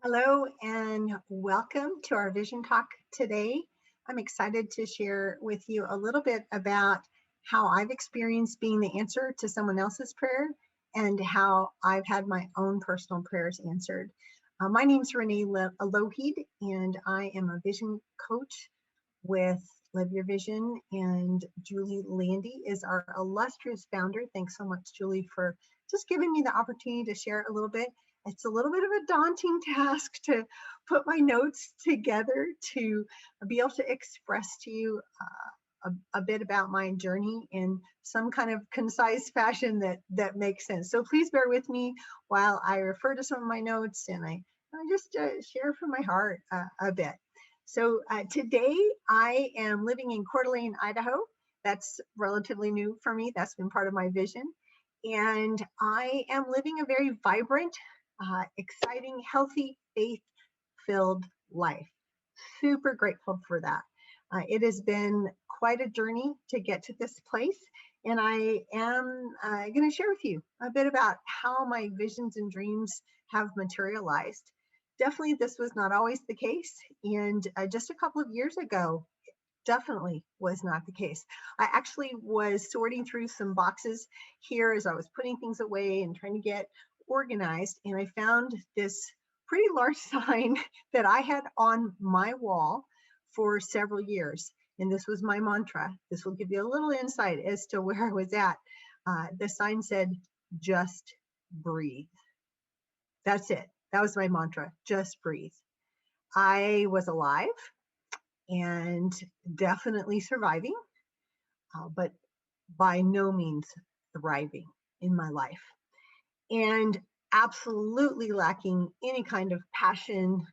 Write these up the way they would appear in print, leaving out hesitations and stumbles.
Hello and welcome to our Vision Talk today. I'm excited to share with you a little bit about how I've experienced being the answer to someone else's prayer and how I've had my own personal prayers answered. My name is Renee Loheed, and I am a vision coach with Live Your Vision, and Julie Landy is our illustrious founder. Thanks so much, Julie, for just giving me the opportunity to share a little bit. It's a little bit of a daunting task to put my notes together to be able to express to you a bit about my journey in some kind of concise fashion that makes sense. So please bear with me while I refer to some of my notes and I just share from my heart a bit. So today I am living in Coeur d'Alene, Idaho. That's relatively new for me. That's been part of my vision. And I am living a very vibrant, exciting, healthy, faith-filled life. Super grateful for that. It has been quite a journey to get to this place. And I am going to share with you a bit about how my visions and dreams have materialized. Definitely, this was not always the case. And just a couple of years ago, definitely was not the case. I actually was sorting through some boxes here as I was putting things away and trying to get organized. And I found this pretty large sign that I had on my wall for several years. And this was my mantra. This will give you a little insight as to where I was at. The sign said, just breathe. That's it. That was my mantra, just breathe. I was alive and definitely surviving, but by no means thriving in my life. And absolutely lacking any kind of passion,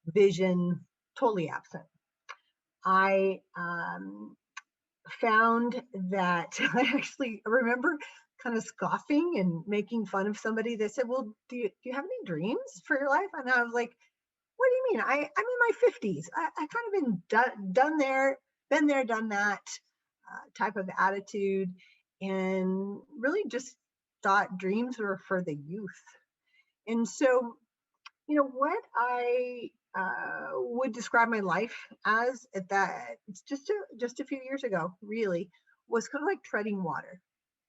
vision, totally absent. I found that I actually remember kind of scoffing and making fun of somebody that said, well, do you have any dreams for your life? And I was like, what do you mean? I'm in my 50s. I kind of been there, done that type of attitude, and really just thought dreams were for the youth. And so, what I would describe my life as at that, it's just a few years ago, really, was kind of like treading water.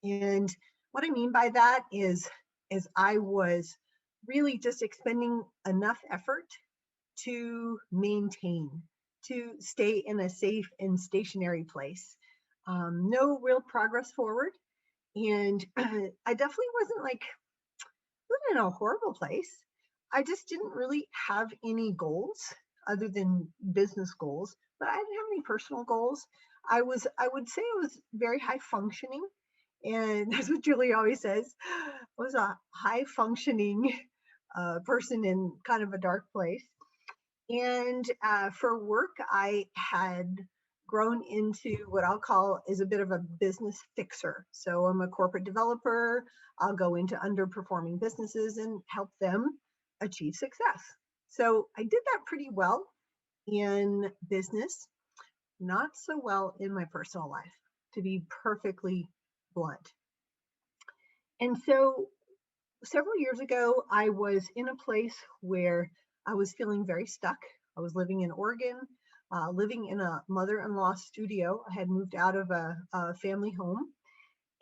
And what I mean by that is I was really just expending enough effort to maintain, to stay in a safe and stationary place. No real progress forward. And I definitely wasn't in a horrible place. I just didn't really have any goals other than business goals, but I didn't have any personal goals. I would say I was very high functioning. And that's what Julie always says. I was a high functioning person in kind of a dark place. And for work, I had grown into what I'll call is a bit of a business fixer. So I'm a corporate developer. I'll go into underperforming businesses and help them achieve success. So I did that pretty well in business, not so well in my personal life, to be perfectly blunt. And so several years ago, I was in a place where I was feeling very stuck. I was living in Oregon, living in a mother-in-law studio. I had moved out of a family home,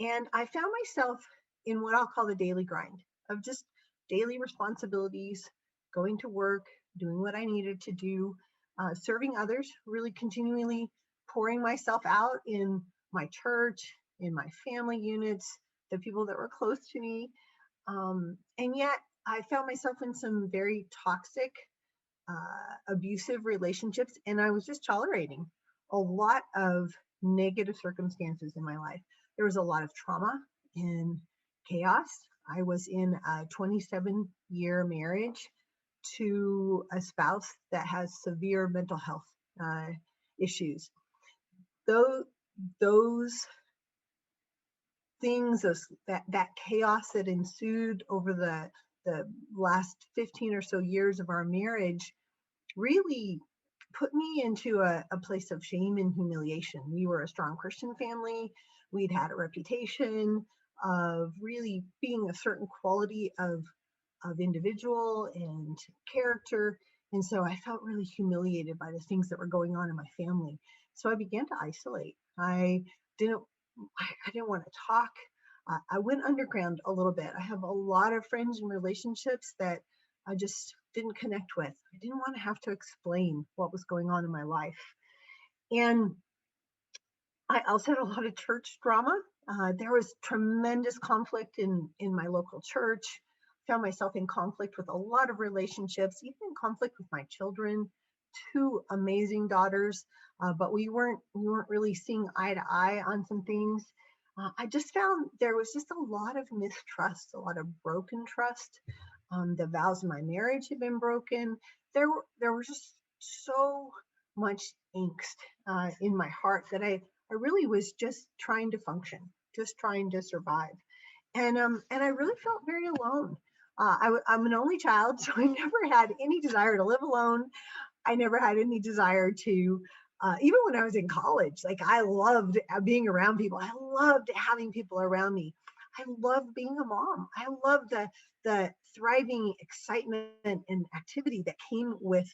and I found myself in what I'll call the daily grind of just daily responsibilities, going to work, doing what I needed to do, serving others, really continually pouring myself out in my church, in my family units, the people that were close to me. And yet I found myself in some very toxic, abusive relationships, and I was just tolerating a lot of negative circumstances in my life. There was a lot of trauma and chaos. I was in a 27-year marriage to a spouse that has severe mental health issues. Those things, that chaos that ensued over the last 15 or so years of our marriage really put me into a place of shame and humiliation. We were a strong Christian family. We'd had a reputation of really being a certain quality of of individual and character. And so I felt really humiliated by the things that were going on in my family. So I began to isolate. Didn't I didn't want to talk. I went underground a little bit. I have a lot of friends and relationships that I just didn't connect with. I didn't want to have to explain what was going on in my life. And I also had a lot of church drama. There was tremendous conflict in my local church. Found myself in conflict with a lot of relationships, even in conflict with my children. Two amazing daughters, but we weren't really seeing eye to eye on some things. I just found there was just a lot of mistrust, a lot of broken trust. The vows of my marriage had been broken. There was just so much angst in my heart that I really was just trying to function, just trying to survive. And I really felt very alone. I'm an only child, so I never had any desire to live alone. I never had any desire to, even when I was in college, like I loved being around people. I loved having people around me. I loved being a mom. I loved the thriving excitement and activity that came with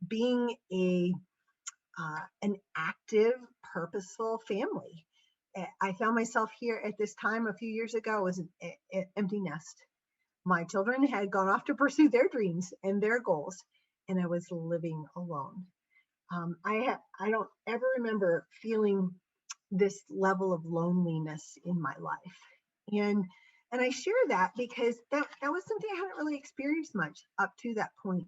being an active, purposeful family. I found myself here at this time a few years ago as an empty nest. My children had gone off to pursue their dreams and their goals, and I was living alone. I don't ever remember feeling this level of loneliness in my life, and and I share that because that was something I hadn't really experienced much up to that point,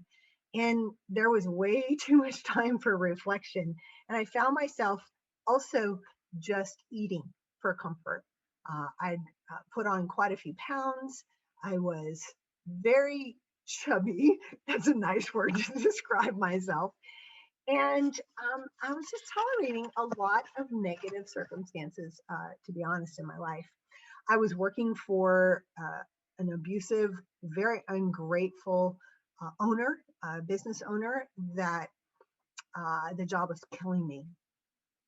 and there was way too much time for reflection, and I found myself also just eating for comfort. I'd put on quite a few pounds. I was very chubby. That's a nice word to describe myself. And I was just tolerating a lot of negative circumstances, to be honest, in my life. I was working for an abusive, very ungrateful business owner that the job was killing me.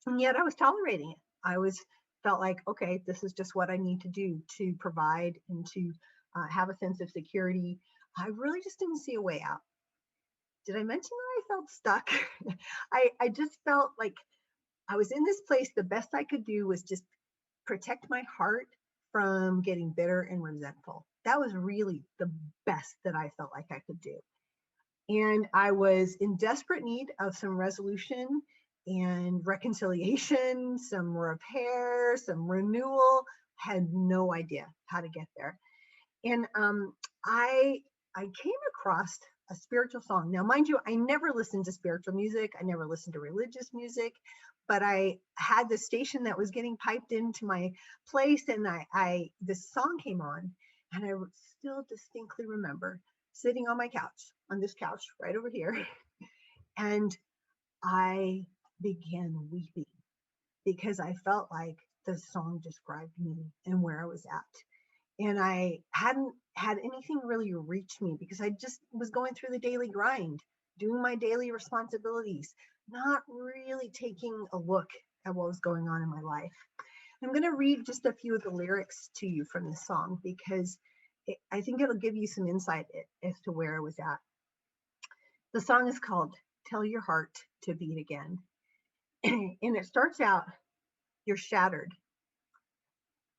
And yet I was tolerating it. I was felt like, okay, this is just what I need to do to provide and to have a sense of security. I really just didn't see a way out. Did I mention that I felt stuck? I just felt like I was in this place. The best I could do was just protect my heart from getting bitter and resentful. That was really the best that I felt like I could do. And I was in desperate need of some resolution and reconciliation, some repair, some renewal. Had no idea how to get there. And I I came across a spiritual song. Now, mind you, I never listened to spiritual music. I never listened to religious music, but I had the station that was getting piped into my place, and I this song came on, and I still distinctly remember sitting on my couch, on this couch right over here, and I began weeping because I felt like the song described me and where I was at. And I hadn't had anything really reach me because I just was going through the daily grind, doing my daily responsibilities, not really taking a look at what was going on in my life. I'm going to read just a few of the lyrics to you from this song because I think it'll give you some insight as to where I was at. The song is called Tell Your Heart to Beat Again. And it starts out, you're shattered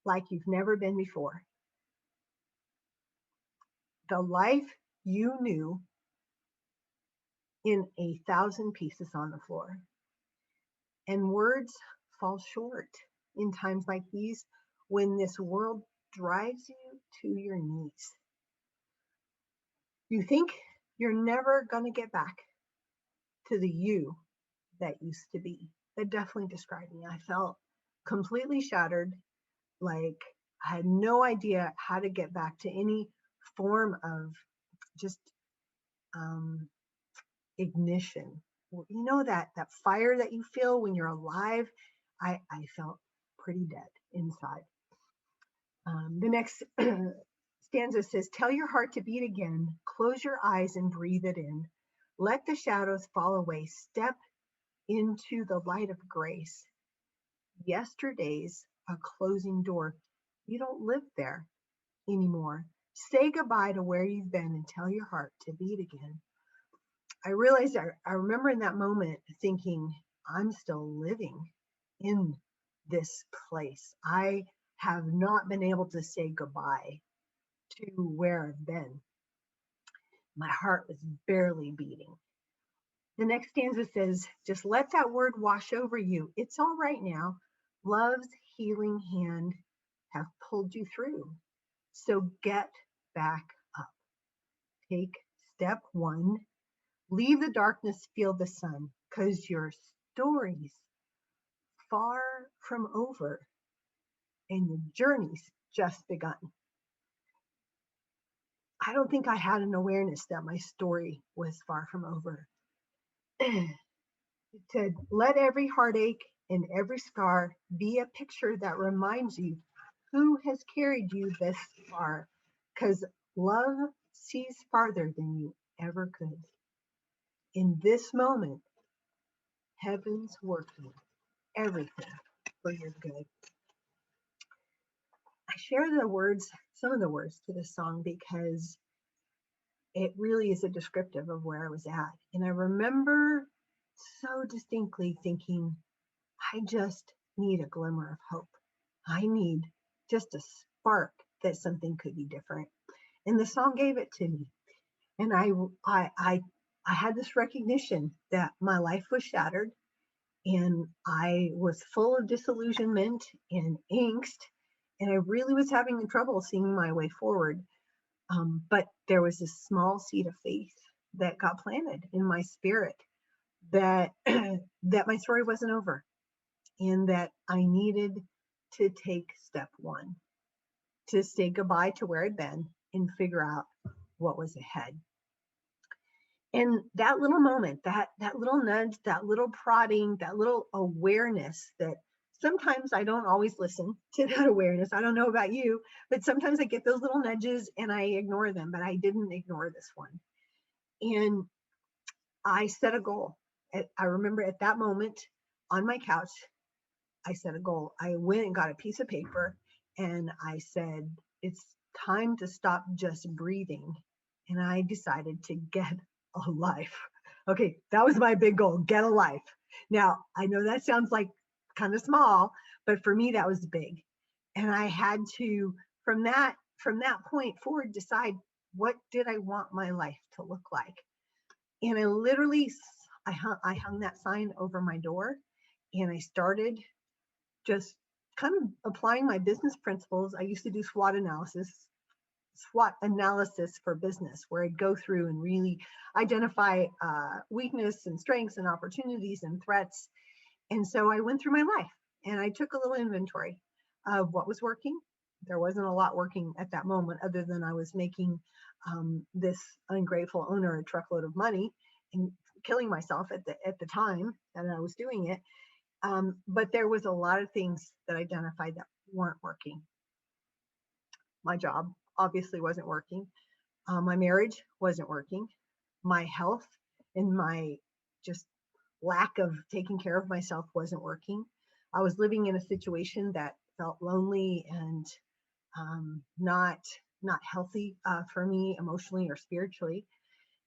like you've never been before. The life you knew in 1,000 pieces on the floor. And words fall short in times like these when this world drives you to your knees. You think you're never going to get back to the you that used to be. That definitely described me. I felt completely shattered, like I had no idea how to get back to any form of just um, ignition. You know that fire that you feel when you're alive. I felt pretty dead inside. The next stanza says, "Tell your heart to beat again. Close your eyes and breathe it in. Let the shadows fall away. Step into the light of grace. Yesterday's a closing door. You don't live there anymore. Say goodbye to where you've been and tell your heart to beat again. I realized, I remember in that moment thinking, I'm still living in this place. I have not been able to say goodbye to where I've been. My heart was barely beating. The next stanza says, just let that word wash over you. It's all right now. Love's healing hand have pulled you through. So get back up. Take step one. Leave the darkness, feel the sun, because your story's far from over and your journey's just begun. I don't think I had an awareness that my story was far from over. To let every heartache and every scar be a picture that reminds you who has carried you this far, because love sees farther than you ever could. In this moment, heaven's working everything for your good. I share the words, some of the words to this song because it really is a descriptive of where I was at. And I remember so distinctly thinking, I just need a glimmer of hope. I need just a spark that something could be different. And the song gave it to me. And I had this recognition that my life was shattered and I was full of disillusionment and angst. And I really was having trouble seeing my way forward. But there was this small seed of faith that got planted in my spirit that that my story wasn't over and that I needed to take step one, to say goodbye to where I'd been and figure out what was ahead. And that little moment, that little nudge, that little prodding, that little awareness that sometimes I don't always listen to that awareness. I don't know about you, but sometimes I get those little nudges and I ignore them, but I didn't ignore this one. And I set a goal. I remember at that moment on my couch, I set a goal. I went and got a piece of paper and I said, it's time to stop just breathing. And I decided to get a life. Okay, that was my big goal, get a life. Now, I know that sounds like kind of small, but for me, that was big. And I had to, from that point forward, decide what did I want my life to look like. And I literally, I hung that sign over my door and I started just kind of applying my business principles. I used to do SWOT analysis for business, where I'd go through and really identify weakness and strengths and opportunities and threats. And so I went through my life and I took a little inventory of what was working. There wasn't a lot working at that moment other than I was making this ungrateful owner a truckload of money and killing myself at the time that I was doing it. But there was a lot of things that I identified that weren't working. My job obviously wasn't working. My marriage wasn't working. My health and my just lack of taking care of myself wasn't working. I was living in a situation that felt lonely and not healthy for me emotionally or spiritually.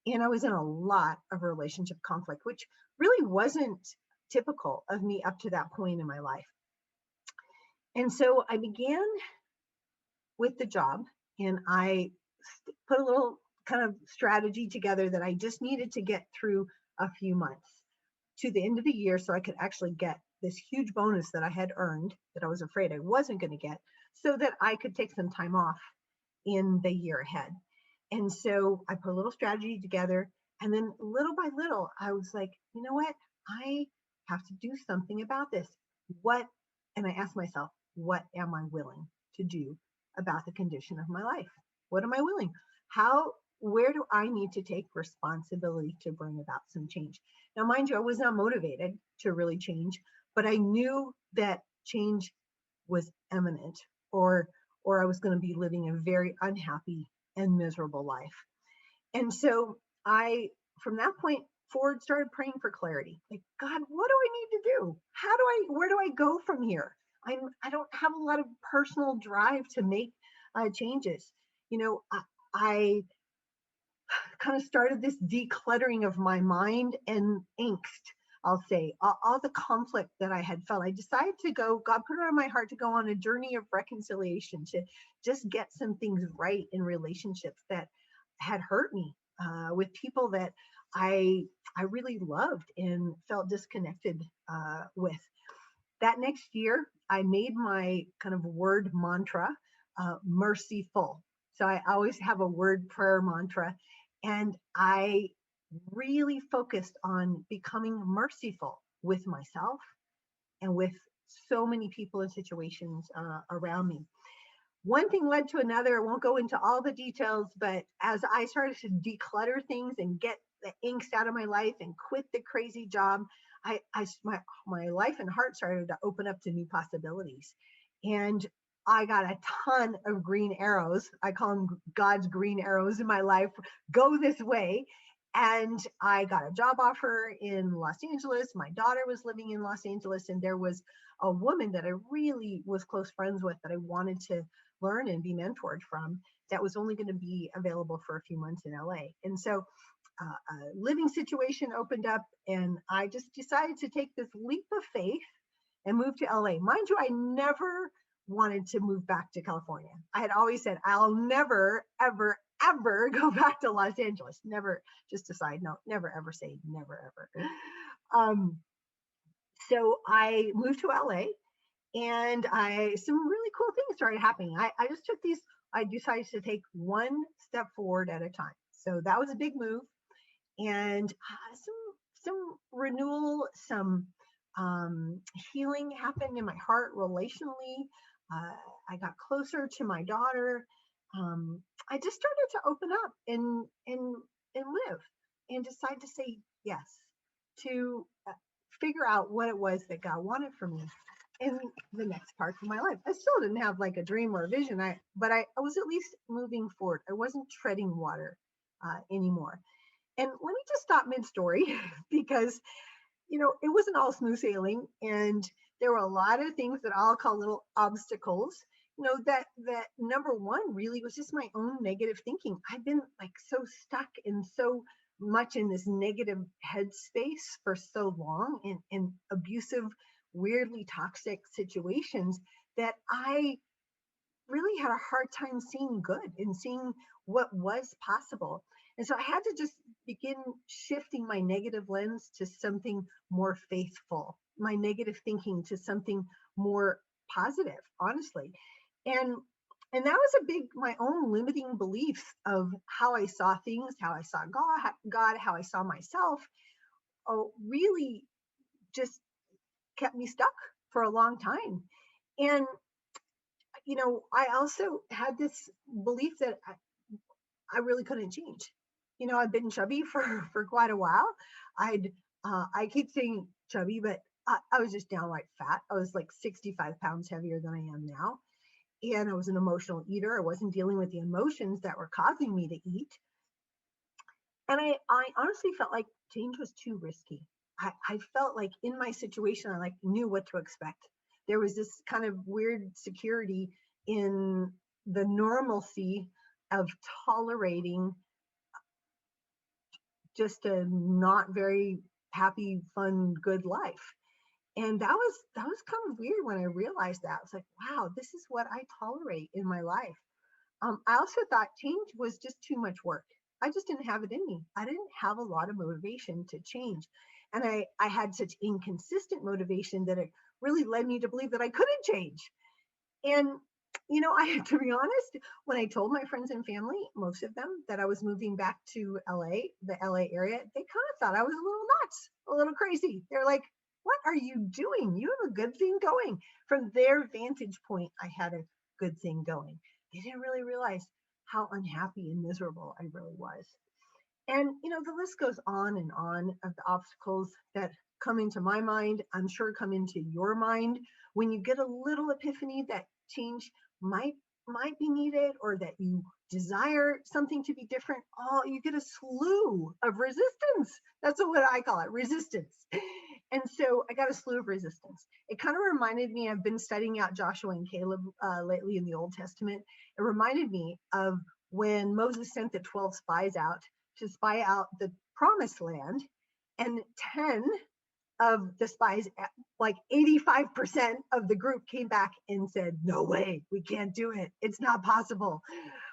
And I was in a lot of relationship conflict, which really wasn't typical of me up to that point in my life. And so I began with the job and I put a little kind of strategy together that I just needed to get through a few months to the end of the year so I could actually get this huge bonus that I had earned that I was afraid I wasn't going to get, so that I could take some time off in the year ahead. And so I put a little strategy together. And then little by little, I was like, you know what? I have to do something about this. What? And I asked myself, what am I willing to do about the condition of my life? What am I willing? Where do I need to take responsibility to bring about some change? Now, mind you, I was not motivated to really change, but I knew that change was imminent, or I was going to be living a very unhappy and miserable life. And so I, from that point forward, started praying for clarity. Like, God, what do I need to do? Where do I go from here? I don't have a lot of personal drive to make changes. I kind of started this decluttering of my mind and angst. I'll say all the conflict that I had felt. I decided to go, God put it on my heart to go on a journey of reconciliation, to just get some things right in relationships that had hurt me, with people that I I really loved and felt disconnected with. That next year, I made my kind of word mantra, merciful. So I always have a word prayer mantra. And I really focused on becoming merciful with myself and with so many people and situations around me. One thing led to another. I won't go into all the details, but as I started to declutter things and get the angst out of my life and quit the crazy job, my life and heart started to open up to new possibilities. And I got a ton of green arrows. I call them God's green arrows in my life. Go this way. And I got a job offer in Los Angeles. My daughter was living in Los Angeles, and there was a woman that I really was close friends with that I wanted to learn and be mentored from, that was only going to be available for a few months in LA. And so a living situation opened up, and I just decided to take this leap of faith and move to LA. Mind you, I never wanted to move back to California. I had always said, I'll never, ever, ever go back to Los Angeles. Never, just a side note, never ever say never ever. Um, so I moved to LA, and some really cool things started happening. I just took these, I decided to take one step forward at a time. So that was a big move, and some renewal, some healing happened in my heart relationally. Uh, I got closer to my daughter. I just started to open up and live, and decide to say yes, to figure out what it was that God wanted for me in the next parts of my life. I still didn't have like a dream or a vision. I was at least moving forward. I wasn't treading water anymore. And let me just stop mid-story because it wasn't all smooth sailing, and there were a lot of things that I'll call little obstacles. That number one really was just my own negative thinking. I've been like so stuck and so much in this negative headspace for so long, in abusive, weirdly toxic situations, that I really had a hard time seeing good and seeing what was possible. And so I had to just begin shifting my negative lens to something more faithful, my negative thinking to something more positive, honestly. And and that was a big, my own limiting beliefs of how I saw things, how I saw God, how I saw myself. Oh, really just kept me stuck for a long time. And I also had this belief that I really couldn't change. I've been chubby for quite a while. I keep saying chubby, but I was just downright fat. I was like 65 pounds heavier than I am now. And I was an emotional eater. I wasn't dealing with the emotions that were causing me to eat. And I honestly felt like change was too risky. I felt like in my situation, I like knew what to expect. There was this kind of weird security in the normalcy of tolerating just a not very happy, fun, good life. And that was kind of weird when I realized that. I was like, wow, this is what I tolerate in my life. I also thought change was just too much work. I just didn't have it in me. I didn't have a lot of motivation to change. And I had such inconsistent motivation that it really led me to believe that I couldn't change. And, to be honest, when I told my friends and family, most of them, that I was moving back to LA, the LA area, they kind of thought I was a little nuts, a little crazy. They're like, what are you doing? You have a good thing going. From their vantage point, I had a good thing going. They didn't really realize how unhappy and miserable I really was. And, the list goes on and on of the obstacles that come into my mind, I'm sure come into your mind when you get a little epiphany that change might be needed, or that you desire something to be different. Oh, you get a slew of resistance. That's what I call it, resistance. And so I got a slew of resistance. It kind of reminded me, I've been studying out Joshua and Caleb lately in the Old Testament. It reminded me of when Moses sent the 12 spies out to spy out the promised land, and 10 of the spies, like 85% of the group came back and said, no way, we can't do it. It's not possible.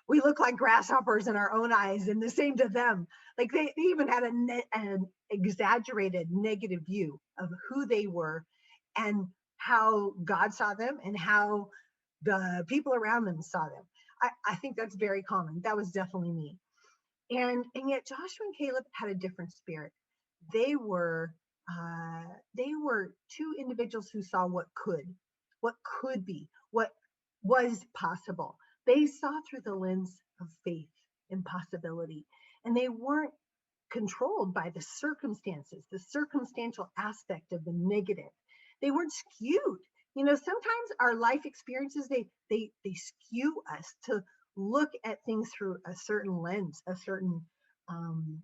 We look like grasshoppers in our own eyes, and the same to them. Like they even had an exaggerated negative view of who they were and how God saw them and how the people around them saw them. I think that's very common. That was definitely me. And yet Joshua and Caleb had a different spirit. They were they were two individuals who saw what could be, what was possible. They saw through the lens of faith and possibility, and they weren't controlled by the circumstances, the circumstantial aspect of the negative. They weren't skewed. You know, sometimes our life experiences they skew us to look at things through a certain lens, a certain um,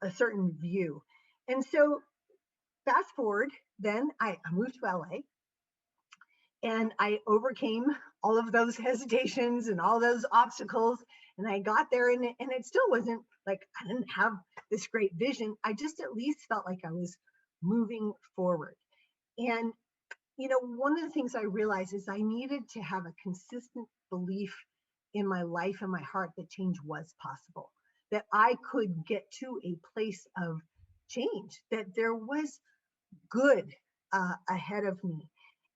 a certain view. And so fast forward, then I moved to LA and I overcame all of those hesitations and all those obstacles. And I got there, and it still wasn't like I didn't have this great vision. I just at least felt like I was moving forward. And, one of the things I realized is I needed to have a consistent belief in my life and my heart that change was possible, that I could get to a place of change, that there was good ahead of me.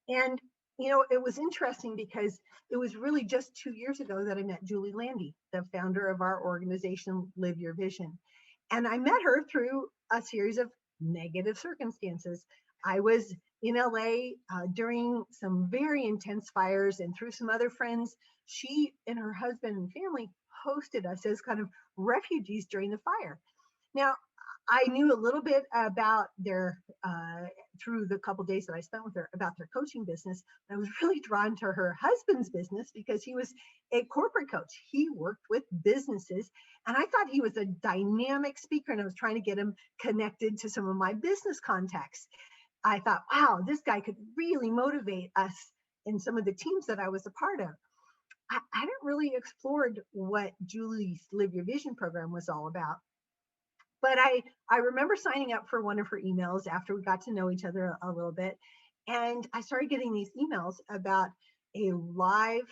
And, it was interesting because it was really just 2 years ago that I met Julie Landy, the founder of our organization, Live Your Vision. And I met her through a series of negative circumstances. I was in LA during some very intense fires, and through some other friends, she and her husband and family hosted us as kind of refugees during the fire. Now, I knew a little bit about their, through the couple days that I spent with her, about their coaching business. I was really drawn to her husband's business because he was a corporate coach. He worked with businesses, and I thought he was a dynamic speaker, and I was trying to get him connected to some of my business contacts. I thought, wow, this guy could really motivate us in some of the teams that I was a part of. I hadn't really explored what Julie's Live Your Vision program was all about. But I remember signing up for one of her emails after we got to know each other a little bit. And I started getting these emails about a live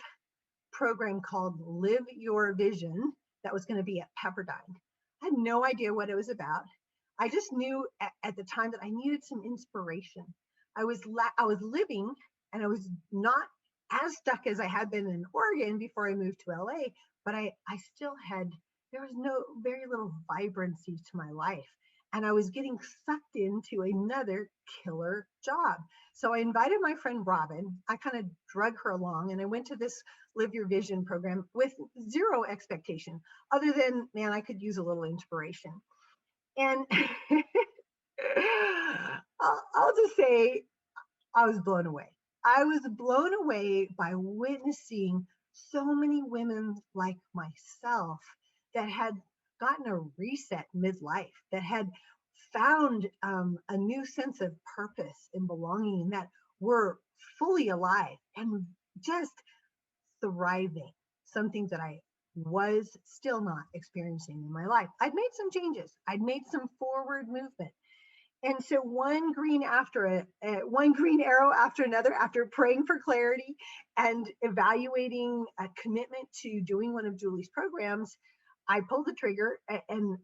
program called Live Your Vision that was going to be at Pepperdine. I had no idea what it was about. I just knew at the time that I needed some inspiration. I was living, and I was not as stuck as I had been in Oregon before I moved to LA, but I still had, there was very little vibrancy to my life. And I was getting sucked into another killer job. So I invited my friend Robin. I kind of drug her along, and I went to this Live Your Vision program with zero expectation other than, man, I could use a little inspiration. And I'll just say I was blown away. I was blown away by witnessing so many women like myself that had gotten a reset midlife, that had found a new sense of purpose and belonging, that were fully alive and just thriving, something that I was still not experiencing in my life. I'd made some changes. I'd made some forward movement. And so one green arrow after another, after praying for clarity and evaluating a commitment to doing one of Julie's programs, I pulled the trigger, and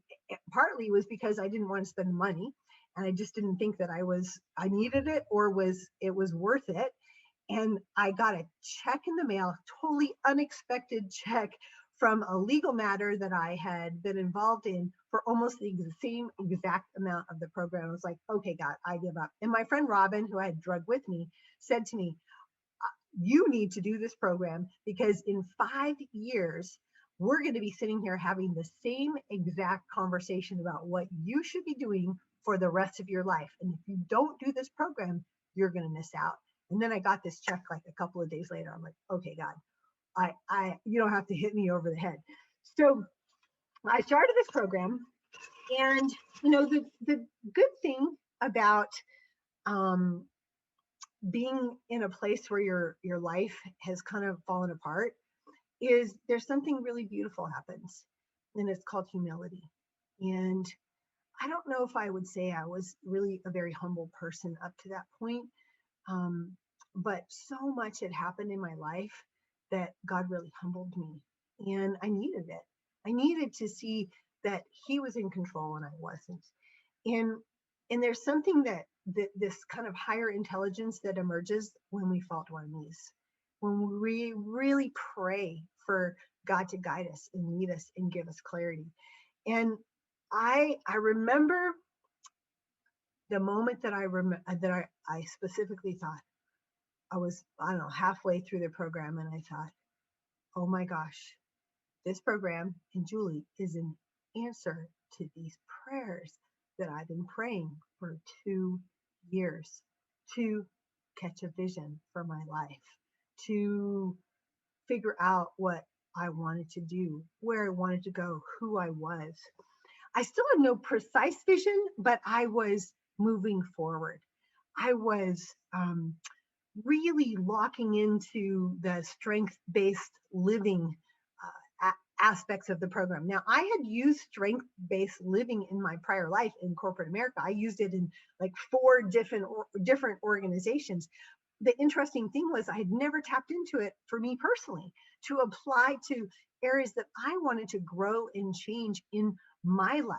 partly was because I didn't want to spend the money, and I just didn't think that I needed it or it was worth it. And I got a check in the mail, totally unexpected check from a legal matter that I had been involved in for almost the same exact amount of the program. I was like, okay, God, I give up. And my friend Robin, who I had drugged with me, said to me, you need to do this program because in 5 years, we're going to be sitting here having the same exact conversation about what you should be doing for the rest of your life. And if you don't do this program, you're going to miss out. And then I got this check like a couple of days later. I'm like, okay, God, you don't have to hit me over the head. So I started this program, and the good thing about being in a place where your life has kind of fallen apart is there's something really beautiful happens, and it's called humility. And I don't know if I would say I was really a very humble person up to that point. Um, but so much had happened in my life that God really humbled me. And I needed it. I needed to see that He was in control and I wasn't. And there's something that this kind of higher intelligence that emerges when we fall to our knees, when we really pray for God to guide us and lead us and give us clarity. And I remember the moment that I specifically thought, I don't know, halfway through the program, and I thought, oh my gosh, this program and Julie is an answer to these prayers that I've been praying for 2 years, to catch a vision for my life, to figure out what I wanted to do, where I wanted to go, who I was. I still have no precise vision, but I was moving forward. I was really locking into the strength-based living aspects of the program. Now, I had used strength-based living in my prior life in corporate America. I used it in like 4 different organizations. The interesting thing was I had never tapped into it for me personally to apply to areas that I wanted to grow and change in my life.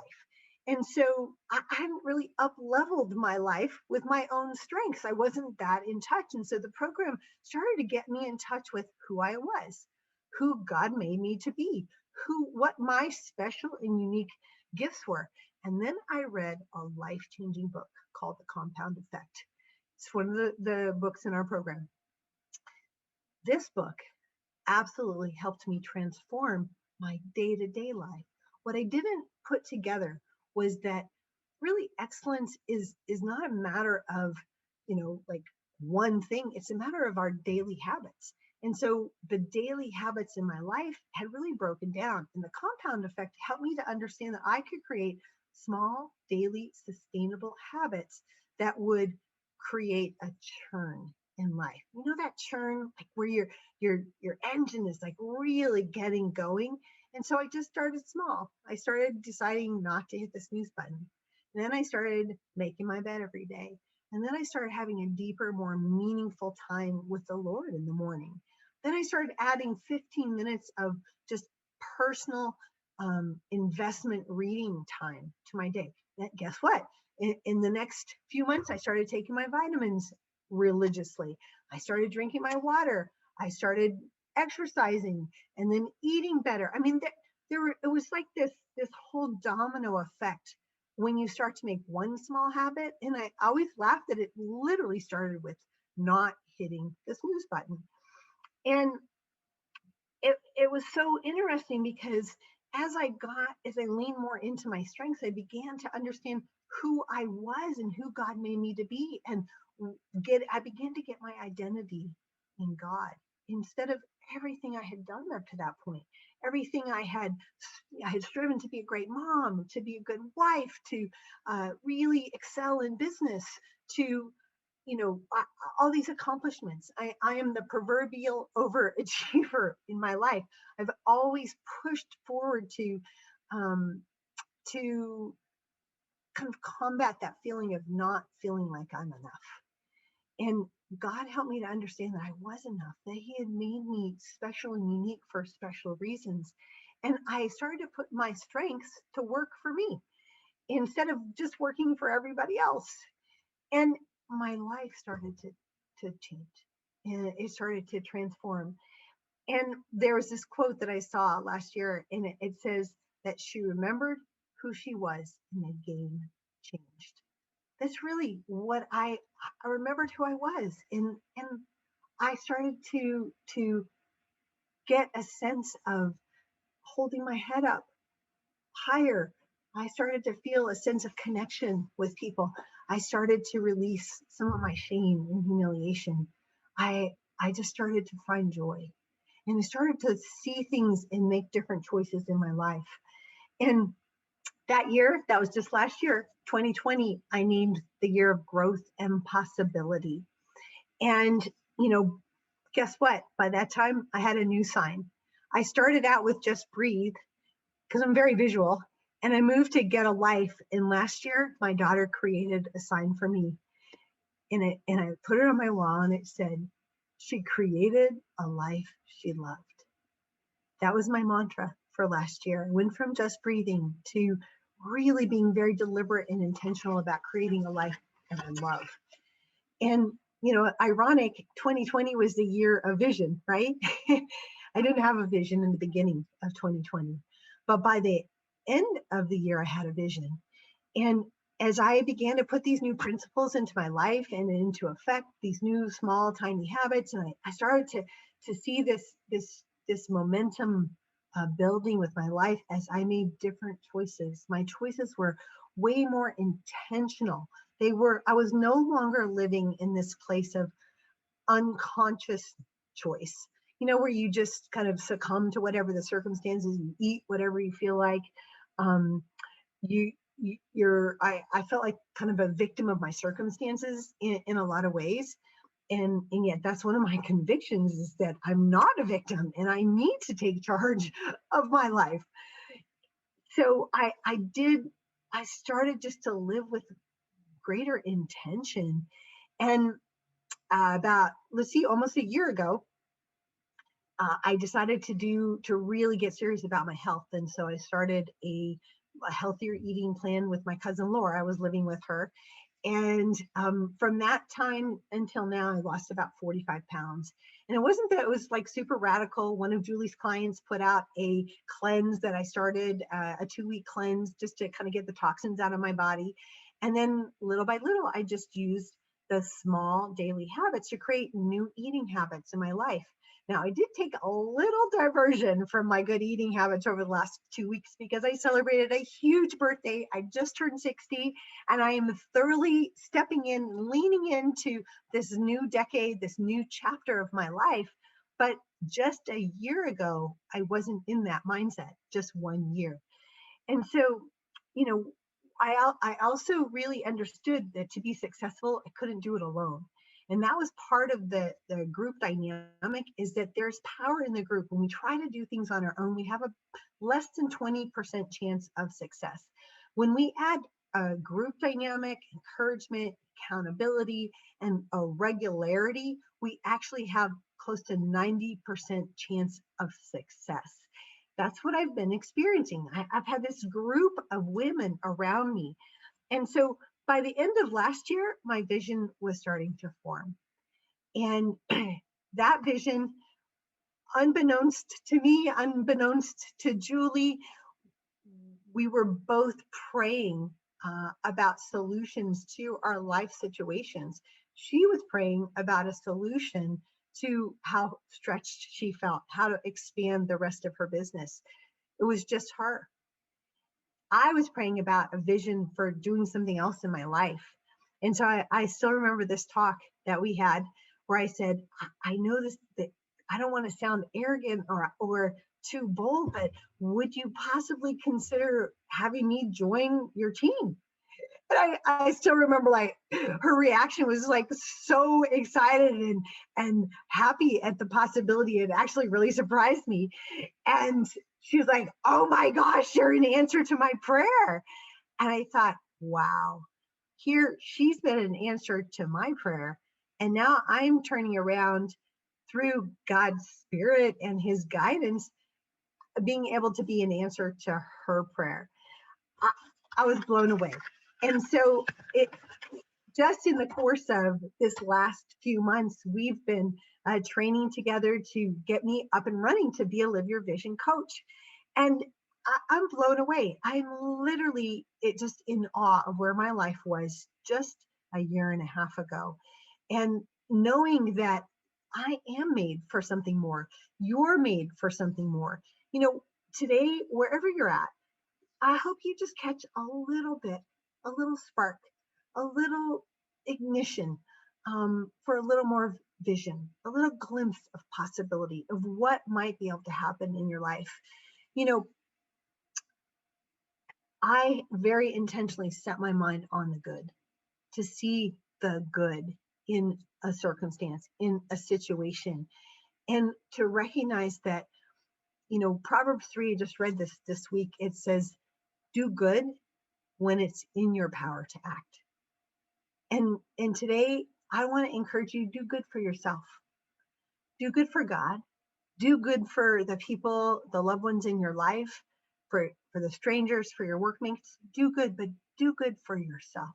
And so I hadn't really up leveled my life with my own strengths. I wasn't that in touch. And so the program started to get me in touch with who I was, who God made me to be, what my special and unique gifts were. And then I read a life-changing book called The Compound Effect. It's one of the books in our program. This book absolutely helped me transform my day-to-day life. What I didn't put together was that really excellence is not a matter of, like one thing. It's a matter of our daily habits. And so the daily habits in my life had really broken down, and the compound effect helped me to understand that I could create small daily sustainable habits that would create a churn in life. You know, that churn, like where your engine is like really getting going. And so I just started small. I started deciding not to hit the snooze button. And then I started making my bed every day. And then I started having a deeper, more meaningful time with the Lord in the morning. Then I started adding 15 minutes of just personal investment reading time to my day. And guess what? In the next few months, I started taking my vitamins religiously. I started drinking my water. I started exercising and then eating better. I mean, it was like this whole domino effect when you start to make one small habit. And I always laughed that it literally started with not hitting the snooze button. And it was so interesting because as I leaned more into my strengths, I began to understand who I was and who God made me to be, and I began to get my identity in God instead of everything I had done up to that point. Everything I had striven to be a great mom, to be a good wife, to really excel in business, to all these accomplishments. I am the proverbial overachiever in my life. I've always pushed forward um, to kind of combat that feeling of not feeling like I'm enough. And God helped me to understand that I was enough, that He had made me special and unique for special reasons. And I started to put my strengths to work for me instead of just working for everybody else. And my life started to change, and it started to transform. And there was this quote that I saw last year, and it says that she remembered who she was and the game changed. That's really what I remembered who I was. And I started to get a sense of holding my head up higher. I started to feel a sense of connection with people. I started to release some of my shame and humiliation. I just started to find joy, and I started to see things and make different choices in my life. And that year, that was just last year, 2020, I named the year of growth and possibility. And, guess what? By that time, I had a new sign. I started out with Just Breathe because I'm very visual, and I moved to Get a Life. And last year, my daughter created a sign for me, and I put it on my wall, and it said, "She created a life she loved." That was my mantra for last year. I went from just breathing to really being very deliberate and intentional about creating a life that I love. And, ironic, 2020 was the year of vision, right? I didn't have a vision in the beginning of 2020, but by the end of the year, I had a vision. And as I began to put these new principles into my life and into effect, these new small, tiny habits, and I started to see this momentum building with my life as I made different choices. My choices were way more intentional. I was no longer living in this place of unconscious choice, where you just kind of succumb to whatever the circumstances, you eat whatever you feel like. Um, I felt like kind of a victim of my circumstances in a lot of ways. And yet that's one of my convictions, is that I'm not a victim and I need to take charge of my life. So I started just to live with greater intention. And about, let's see, almost a year ago, I decided to really get serious about my health. And so I started a healthier eating plan with my cousin Laura. I was living with her. And from that time until now, I lost about 45 pounds. And it wasn't that it was like super radical. One of Julie's clients put out a cleanse that I started, a 2-week cleanse, just to kind of get the toxins out of my body. And then little by little, I just used the small daily habits to create new eating habits in my life. Now, I did take a little diversion from my good eating habits over the last 2 weeks because I celebrated a huge birthday. I just turned 60, and I am thoroughly stepping in, leaning into this new decade, this new chapter of my life. But just a year ago, I wasn't in that mindset, just 1 year. And so, you know, I also really understood that to be successful, I couldn't do it alone. And that was part of the group dynamic, is that there's power in the group. When we try to do things on our own, we have a less than 20% chance of success. When we add a group dynamic, encouragement, accountability, and a regularity, we actually have close to 90% chance of success. That's what I've been experiencing. I've had this group of women around me. And so by the end of last year, my vision was starting to form. And that vision, unbeknownst to me, unbeknownst to Julie, we were both praying about solutions to our life situations. She was praying about a solution to how stretched she felt, how to expand the rest of her business. It was just her. I was praying about a vision for doing something else in my life. And so I still remember this talk that we had where I said, I know this, that I don't want to sound arrogant or too bold, but would you possibly consider having me join your team? And I still remember, like, her reaction was like so excited and happy at the possibility. It actually really surprised me. And she was like, "Oh my gosh, you're an answer to my prayer." And I thought, wow, here she's been an answer to my prayer. And now I'm turning around through God's Spirit and his guidance, being able to be an answer to her prayer. I was blown away. And so it just in the course of this last few months, we've been training together to get me up and running to be a Live Your Vision coach. And I'm blown away. I'm literally just in awe of where my life was just a year and a half ago. And knowing that I am made for something more. You're made for something more. You know, today, wherever you're at, I hope you just catch a little bit, a little spark, a little ignition for a little more vision, a little glimpse of possibility of what might be able to happen in your life. You know, I very intentionally set my mind on the good, to see the good in a circumstance, in a situation, and to recognize that, Proverbs 3, I just read this week. It says, do good when it's in your power to act. And today I want to encourage you, do good for yourself. Do good for God. Do good for the people, the loved ones in your life, for the strangers, for your workmates. Do good, but do good for yourself.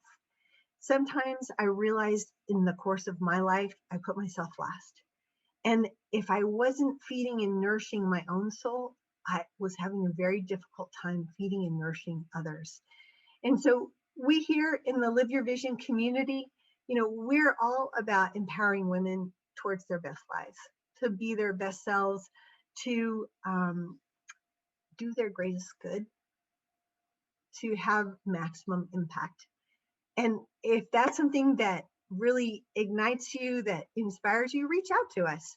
Sometimes I realized in the course of my life, I put myself last. And if I wasn't feeding and nourishing my own soul, I was having a very difficult time feeding and nourishing others. And so we here in the Live Your Vision community, we're all about empowering women towards their best lives, to be their best selves, to do their greatest good, to have maximum impact. And if that's something that really ignites you, that inspires you, reach out to us.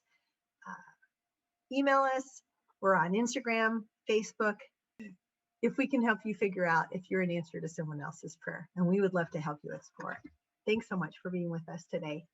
Email us. We're on Instagram, Facebook. If we can help you figure out if you're an answer to someone else's prayer, and we would love to help you explore it. Thanks so much for being with us today.